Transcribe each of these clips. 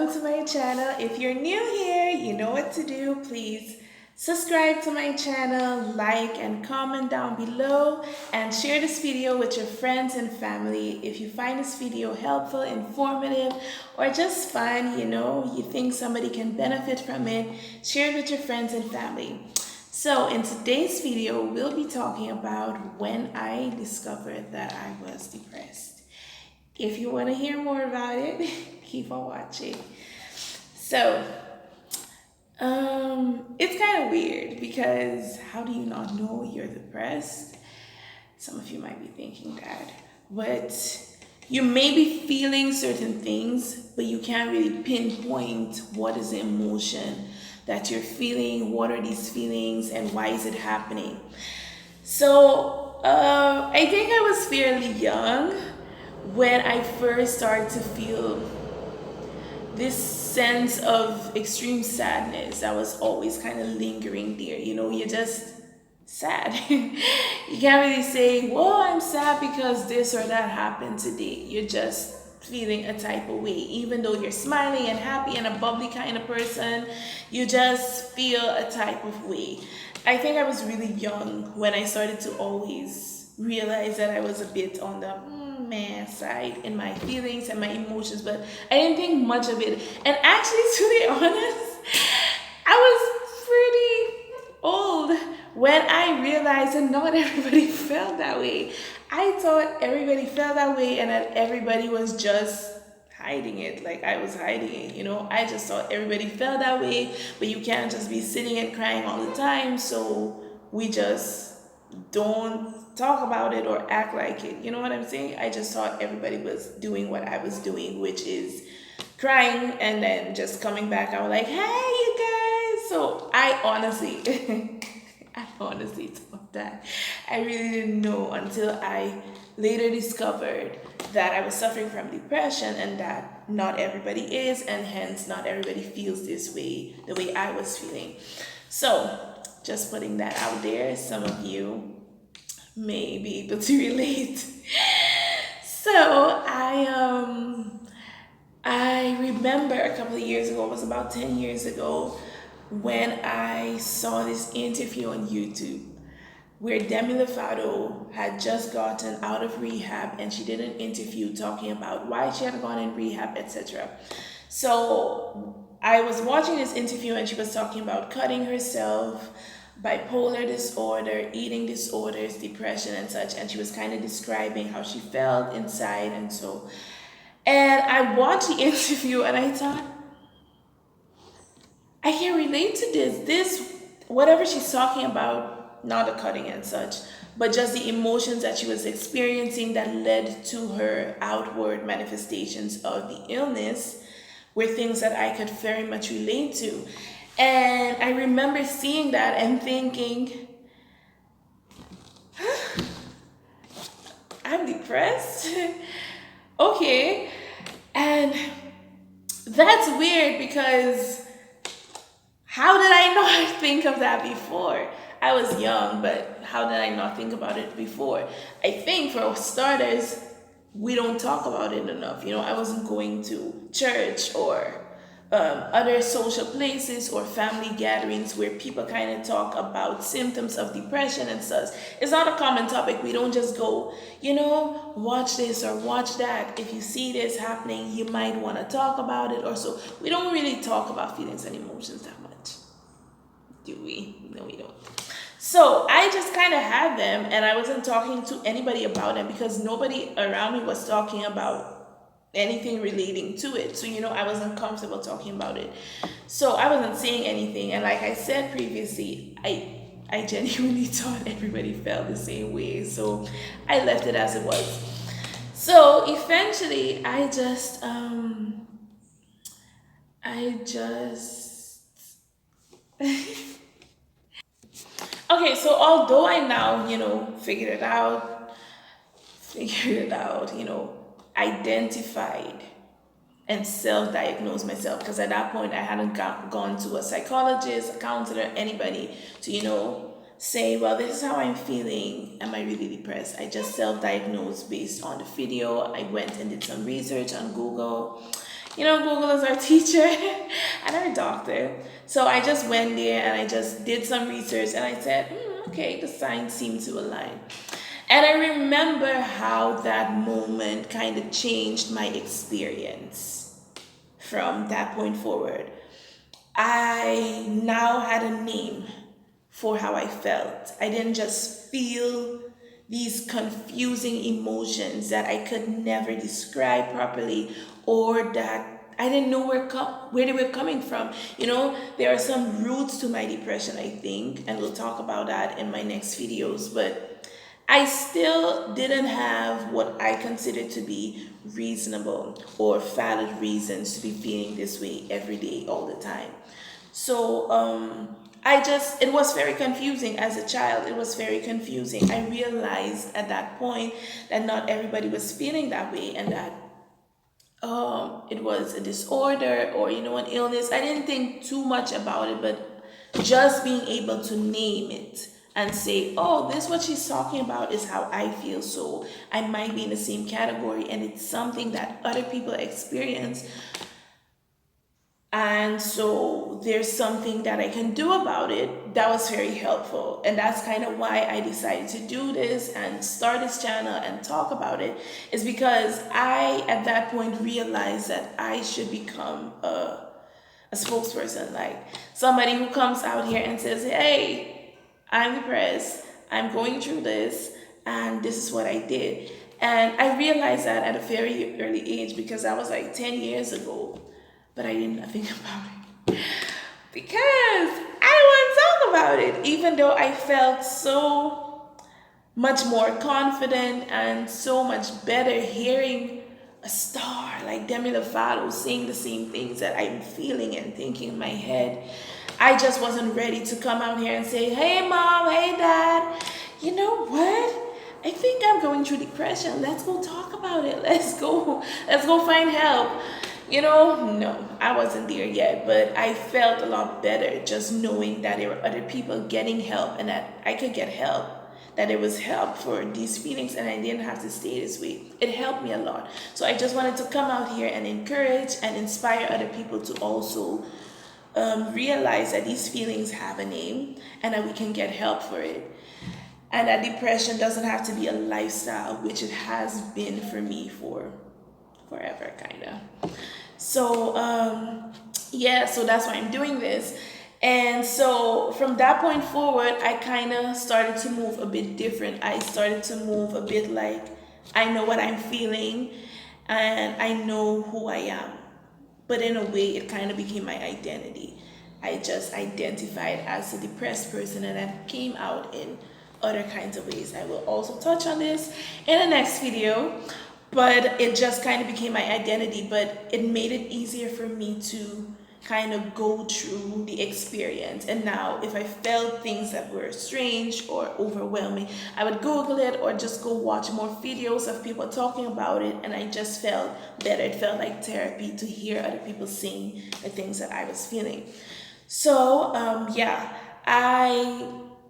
welcome to my channel. If you're new here, you know what to do. Please subscribe to my channel, like and comment down below, and share this video with your friends and family. If you find this video helpful, informative, or just fun, you think somebody can benefit from it, share it with your friends and family. So in today's video, we'll be talking about when I discovered that I was depressed. If you want to hear more about it, keep on watching. So, it's kind of weird because how do you not know you're depressed? Some of you might be thinking that, but you may be feeling certain things, but you can't really pinpoint what is the emotion that you're feeling, what are these feelings, and why is it happening. So, I think I was fairly young when I first started to feel this sense of extreme sadness that was always kind of lingering there. You're just sad. You can't really say, well, I'm sad because this or that happened today. You're just feeling a type of way. Even though you're smiling and happy and a bubbly kind of person, you just feel a type of way. I think I was really young when I started to always realize that I was a bit on the man side in my feelings and my emotions, but I didn't think much of it. And actually, to be honest, I was pretty old when I realized that not everybody felt that way. I thought everybody felt that way and that everybody was just hiding it, like I was hiding it. I just thought everybody felt that way, but you can't just be sitting and crying all the time, so we just don't talk about it or act like it. You know what I'm saying? I just thought everybody was doing what I was doing, which is crying and then just coming back. I was like, hey, you guys. So I honestly thought that. I really didn't know until I later discovered that I was suffering from depression and that not everybody is, and hence not everybody feels this way, the way I was feeling. So just putting that out there, some of you may be able to relate. So I remember a couple of years ago, it was about 10 years ago, when I saw this interview on YouTube where Demi Lovato had just gotten out of rehab, and she did an interview talking about why she had gone in rehab, etc. So I was watching this interview and she was talking about cutting herself, bipolar disorder, eating disorders, depression and such, and she was kind of describing how she felt inside and so. And I watched the interview and I thought, I can relate to this whatever she's talking about, not the cutting and such, but just the emotions that she was experiencing that led to her outward manifestations of the illness were things that I could very much relate to. And I remember seeing that and thinking, I'm depressed? Okay. And that's weird because how did I not think of that before? I was young, but how did I not think about it before? I think for starters, we don't talk about it enough. I wasn't going to church or other social places or family gatherings where people kind of talk about symptoms of depression and such. It's not a common topic. We don't just go, watch this or watch that. If you see this happening, you might want to talk about it or so. We don't really talk about feelings and emotions that much, do we? No, we don't. So I just kind of had them and I wasn't talking to anybody about them because nobody around me was talking about anything relating to it. So, I wasn't comfortable talking about it. So I wasn't saying anything. And like I said previously, I genuinely thought everybody felt the same way. So I left it as it was. So eventually I just okay, so although I now, figured it out, identified and self-diagnosed myself, because at that point I hadn't gone to a psychologist, a counselor, anybody to, say, well, this is how I'm feeling. Am I really depressed? I just self-diagnosed based on the video. I went and did some research on Google. Google is our teacher and our doctor. So I just went there and I just did some research and I said, okay, the signs seem to align. And I remember how that moment kind of changed my experience from that point forward. I now had a name for how I felt. I didn't just feel these confusing emotions that I could never describe properly, or that I didn't know where they were coming from. There are some roots to my depression, I think, and we'll talk about that in my next videos, but I still didn't have what I consider to be reasonable or valid reasons to be feeling this way every day, all the time. So it was very confusing as a child. It was very confusing. I realized at that point that not everybody was feeling that way, and that it was a disorder or, an illness. I didn't think too much about it, but just being able to name it and say, oh, this what she's talking about is how I feel. So I might be in the same category, and it's something that other people experience, and so there's something that I can do about it. That was very helpful. And that's kind of why I decided to do this and start this channel and talk about it, is because I, at that point, realized that I should become a spokesperson, like somebody who comes out here and says, hey, I'm depressed, I'm going through this, and this is what I did. And I realized that at a very early age, because that was like 10 years ago, but I didn't think about it because I wouldn't talk about it, even though I felt so much more confident and so much better hearing a star like Demi Lovato saying the same things that I'm feeling and thinking in my head. I just wasn't ready to come out here and say, hey mom, hey dad, you know what? I think I'm going through depression. Let's go talk about it. Let's go find help. No, I wasn't there yet, but I felt a lot better just knowing that there were other people getting help and that I could get help, that there was help for these feelings and I didn't have to stay this way. It helped me a lot. So I just wanted to come out here and encourage and inspire other people to also realize that these feelings have a name and that we can get help for it. And that depression doesn't have to be a lifestyle, which it has been for me for forever, kind of. So so that's why I'm doing this. And so from that point forward, I kind of started to move a bit different. I started to move a bit like, I know what I'm feeling and I know who I am. But in a way, it kind of became my identity. I just identified as a depressed person, and that came out in other kinds of ways. I will also touch on this in the next video. But it just kind of became my identity, but it made it easier for me to kind of go through the experience. And now if I felt things that were strange or overwhelming, I would Google it or just go watch more videos of people talking about it, and I just felt better. It felt like therapy to hear other people saying the things that I was feeling. So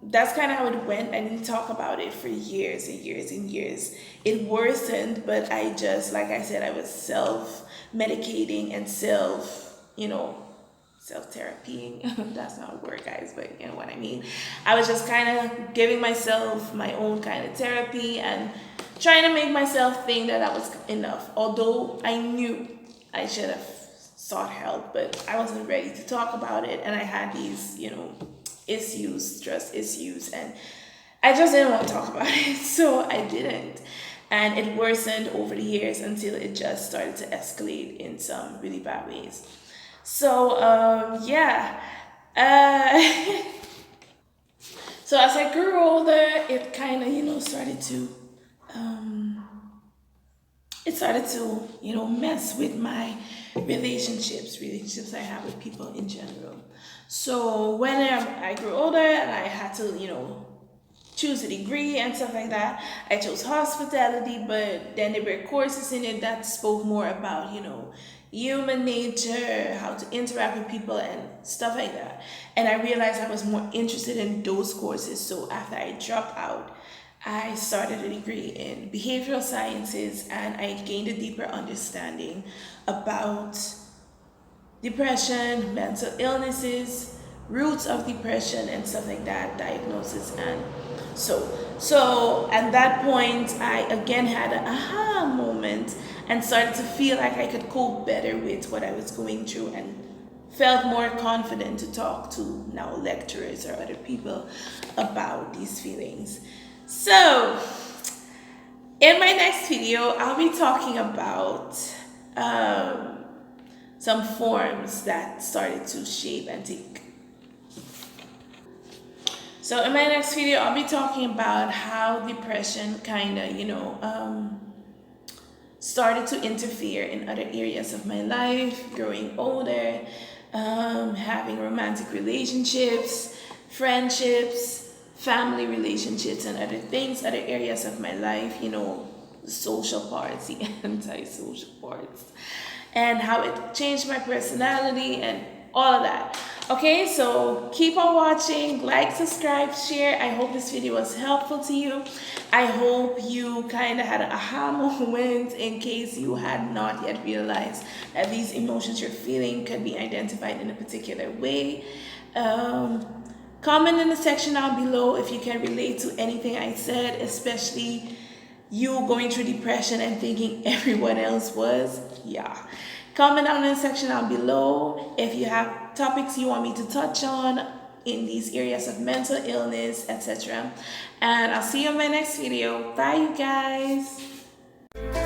that's kind of how it went. I didn't talk about it for years and years and years. It worsened, but I just, like I said, I was self-medicating and self-therapying. That's not a word, guys, but you know what I mean. I was just kind of giving myself my own kind of therapy and trying to make myself think that was enough. Although I knew I should have sought help, but I wasn't ready to talk about it. And I had these, issues, trust issues, and I just didn't want to talk about it, so I didn't. And it worsened over the years until it just started to escalate in some really bad ways. So so as I grew older, it kind of started to mess with my relationships I have with people in general. So when I grew older and I had to, choose a degree and stuff like that, I chose hospitality, but then there were courses in it that spoke more about, human nature, how to interact with people and stuff like that. And I realized I was more interested in those courses. So after I dropped out, I started a degree in behavioral sciences and I gained a deeper understanding about depression, mental illnesses, roots of depression, and stuff like that, diagnosis, and so at that point, I again had an aha moment and started to feel like I could cope better with what I was going through and felt more confident to talk to now lecturers or other people about these feelings. So, in my next video, I'll be talking about um, some forms that started to shape and take. So in my next video, I'll be talking about how depression kind of, started to interfere in other areas of my life, growing older, having romantic relationships, friendships, family relationships, and other things, other areas of my life, the social parts, the anti-social parts, and how it changed my personality and all of that. Okay, so keep on watching, like, subscribe, share. I hope this video was helpful to you. I hope you kind of had an aha moment in case you had not yet realized that these emotions you're feeling could be identified in a particular way. Comment in the section down below if you can relate to anything I said, especially you going through depression and thinking everyone else was. Yeah. Comment down in the section down below if you have topics you want me to touch on in these areas of mental illness, etc. And I'll see you in my next video. Bye, you guys.